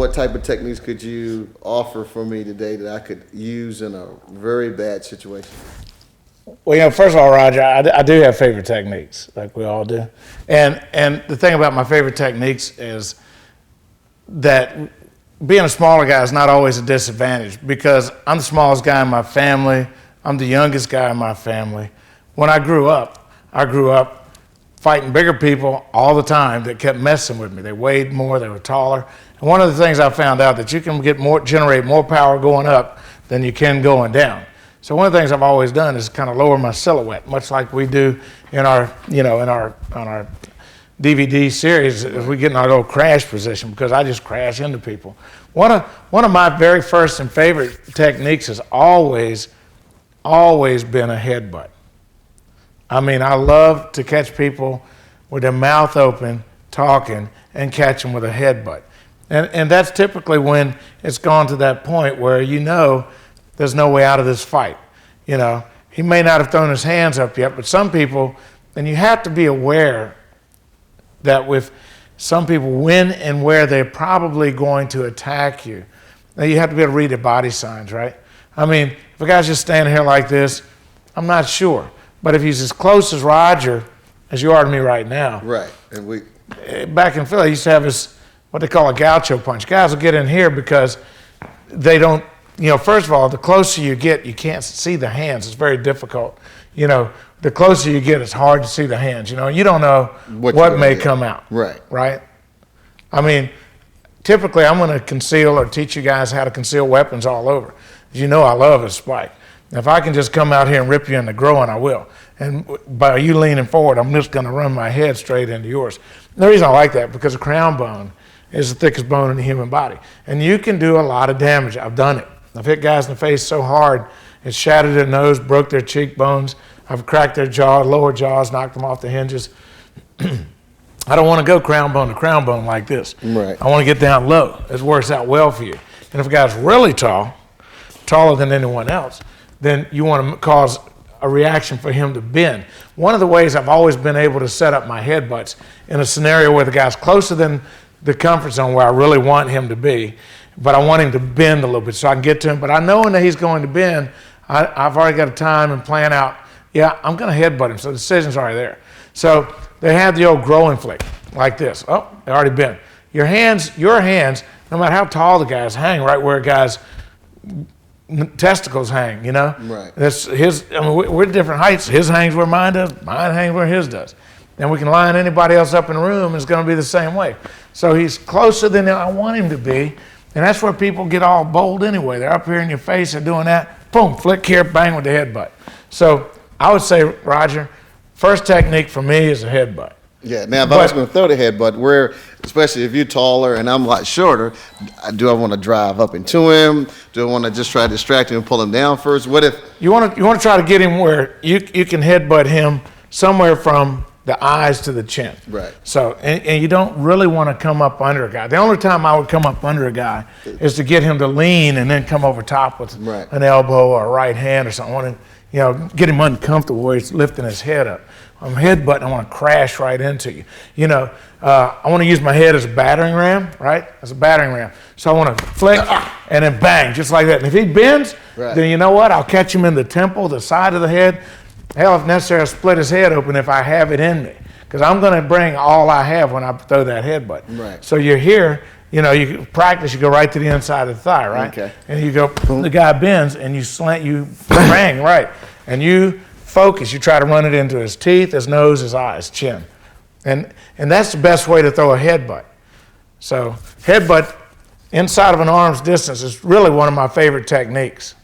what type of techniques could you offer for me today that I could use in a very bad situation? Well, first of all, Roger, I do have favorite techniques, like we all do. And the thing about my favorite techniques is that being a smaller guy is not always a disadvantage, because I'm the smallest guy in my family. I'm the youngest guy in my family. When I grew up fighting bigger people all the time that kept messing with me. They weighed more, they were taller. And one of the things I found out that you can generate more power going up than you can going down. So one of the things I've always done is kind of lower my silhouette, much like we do in our, on our DVD series, as we get in our little crash position, because I just crash into people. One of my very first and favorite techniques has always been a headbutt. I mean, I love to catch people with their mouth open, talking, and catch them with a headbutt. And that's typically when it's gone to that point where there's no way out of this fight. He may not have thrown his hands up yet, but some people, and you have to be aware that with some people, when and where they're probably going to attack you, now you have to be able to read their body signs, right? I mean, if a guy's just standing here like this, I'm not sure. But if he's as close as Roger as you are to me right now. Right. And back in Philly, he used to have his, what they call a gaucho punch. Guys will get in here because they don't, first of all, the closer you get, you can't see the hands. It's very difficult. The closer you get, it's hard to see the hands. You don't know what may come out. Right. Right? I mean, typically I'm going to conceal or teach you guys how to conceal weapons all over. As I love a spike. If I can just come out here and rip you in the groin, I will. And by you leaning forward, I'm just going to run my head straight into yours. And the reason I like that, because the crown bone is the thickest bone in the human body. And you can do a lot of damage. I've done it. I've hit guys in the face so hard, it shattered their nose, broke their cheekbones. I've cracked their jaw, lower jaws, knocked them off the hinges. I don't want to go crown bone to crown bone like this. Right. I want to get down low. It works out well for you. And if a guy's really tall, taller than anyone else, then you want to cause a reaction for him to bend. One of the ways I've always been able to set up my headbutts in a scenario where the guy's closer than the comfort zone where I really want him to be, but I want him to bend a little bit so I can get to him. But I know that he's going to bend, I've already got a time and plan out, I'm going to headbutt him, so the decision's already there. So they have the old groin flick, like this. Oh, they already bent. Your hands, no matter how tall the guy is, hang right where a guy's testicles hang, Right. That's his. We're different heights. His hangs where mine does. Mine hangs where his does. And we can line anybody else up in the room, and it's going to be the same way. So he's closer than I want him to be, and that's where people get all bold anyway. They're up here in your face, they're doing that. Boom, flick here, bang with the headbutt. So I would say, Roger, first technique for me is a headbutt. Yeah, now if I was going to throw the headbutt, especially if you're taller and I'm a lot shorter, do I want to drive up into him? Do I want to just try to distract him and pull him down first? What if... You want to try to get him where you can headbutt him somewhere from the eyes to the chin. Right. So, and you don't really want to come up under a guy. The only time I would come up under a guy is to get him to lean and then come over top with an elbow or a right hand or something. I want to, get him uncomfortable where he's lifting his head up. I'm headbutting, I want to crash right into you. I want to use my head as a battering ram, right? As a battering ram. So I want to flick and then bang, just like that. And if he bends, then you know what? I'll catch him in the temple, the side of the head. Hell, if necessary, I'll split his head open if I have it in me. Because I'm going to bring all I have when I throw that headbutt. Right. So you're here, you practice, you go right to the inside of the thigh, right? Okay. And you go, the guy bends, and you slant, you bang, right? And you focus, you try to run it into his teeth, his nose, his eyes, chin. And that's the best way to throw a headbutt. So headbutt inside of an arm's distance is really one of my favorite techniques.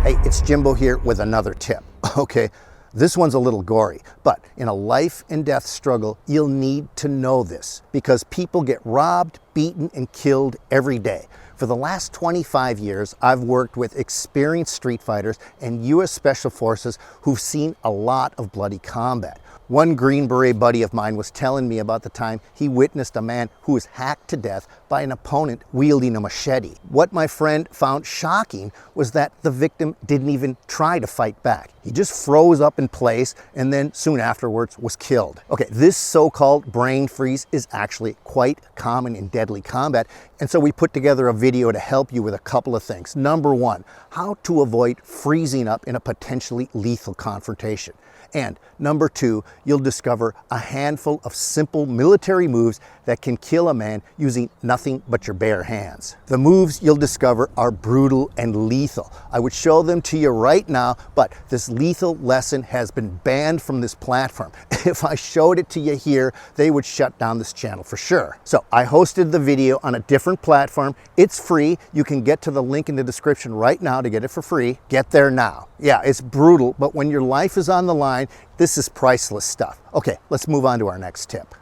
Hey, it's Jimbo here with another tip, okay? This one's a little gory, but in a life and death struggle, you'll need to know this because people get robbed, beaten, and killed every day. For the last 25 years, I've worked with experienced street fighters and U.S. Special Forces who've seen a lot of bloody combat. One Green Beret buddy of mine was telling me about the time he witnessed a man who was hacked to death by an opponent wielding a machete. What my friend found shocking was that the victim didn't even try to fight back. He just froze up in place and then soon afterwards was killed. Okay, this so-called brain freeze is actually quite common in deadly combat, and so we put together a video to help you with a couple of things. Number one, how to avoid freezing up in a potentially lethal confrontation. And number two, you'll discover a handful of simple military moves that can kill a man using nothing but your bare hands. The moves you'll discover are brutal and lethal. I would show them to you right now, but this lethal lesson has been banned from this platform. If I showed it to you here, they would shut down this channel for sure. So I hosted the video on a different platform. It's free. You can get to the link in the description right now to get it for free. Get there now. Yeah, it's brutal, but when your life is on the line, this is priceless stuff. Okay, let's move on to our next tip.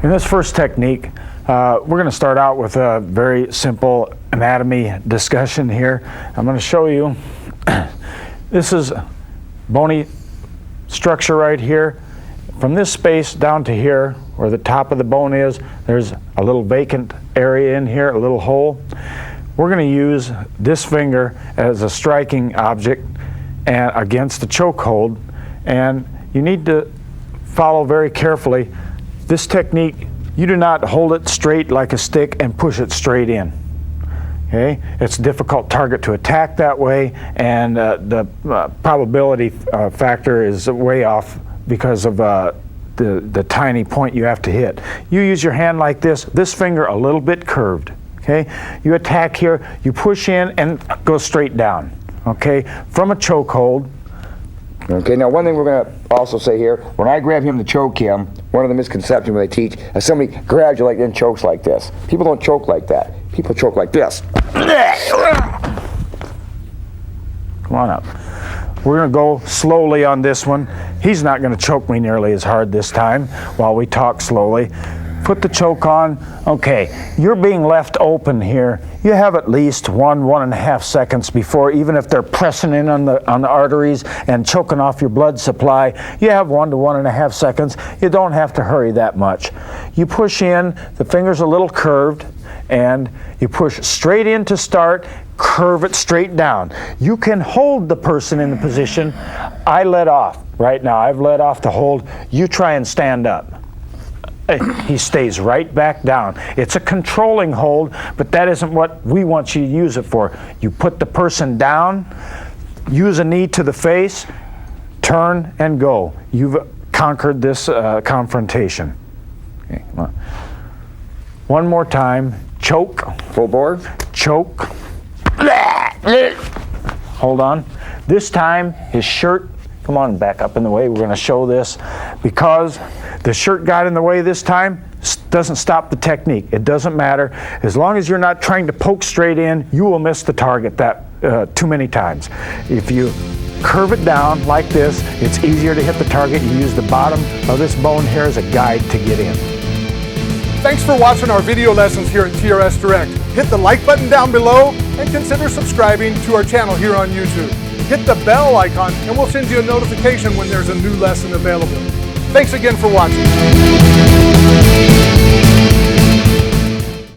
In this first technique, we're going to start out with a very simple anatomy discussion here. I'm going to show you, this is bony structure right here. From this space down to here, where the top of the bone is, there's a little vacant area in here, a little hole. We're going to use this finger as a striking object and against the choke hold, and you need to follow very carefully. This technique, you do not hold it straight like a stick and push it straight in. Okay, it's a difficult target to attack that way, and the probability factor is way off because of the tiny point you have to hit. You use your hand like this finger a little bit curved. Okay, you attack here, you push in and go straight down. Okay, from a choke hold. Okay, now one thing we're going to also say here, when I grab him to choke him, one of the misconceptions when they teach is somebody grabs you like that and chokes like this. People don't choke like that. People choke like this. Come on up. We're going to go slowly on this one. He's not going to choke me nearly as hard this time while we talk slowly. Put the choke on. Okay, you're being left open here. You have at least 1.5 seconds before, even if they're pressing in on the arteries and choking off your blood supply, you have 1 to 1.5 seconds. You don't have to hurry that much. You push in, the finger's a little curved, and you push straight in to start, curve it straight down. You can hold the person in the position. I let off right now. I've let off the hold. You try and stand up. He stays right back down. It's a controlling hold, but that isn't what we want you to use it for. You put the person down, use a knee to the face, turn and go. You've conquered this confrontation. Okay, come on. One more time. Choke. Full bore. Choke. Hold on. This time, his shirt. Come on, back up in the way. We're going to show this. Because the shirt got in the way this time, doesn't stop the technique. It doesn't matter. As long as you're not trying to poke straight in, you will miss the target too many times. If you curve it down like this, it's easier to hit the target. You use the bottom of this bone here as a guide to get in. Thanks for watching our video lessons here at TRS Direct. Hit the like button down below and consider subscribing to our channel here on YouTube. Hit the bell icon and we'll send you a notification when there's a new lesson available. Thanks again for watching.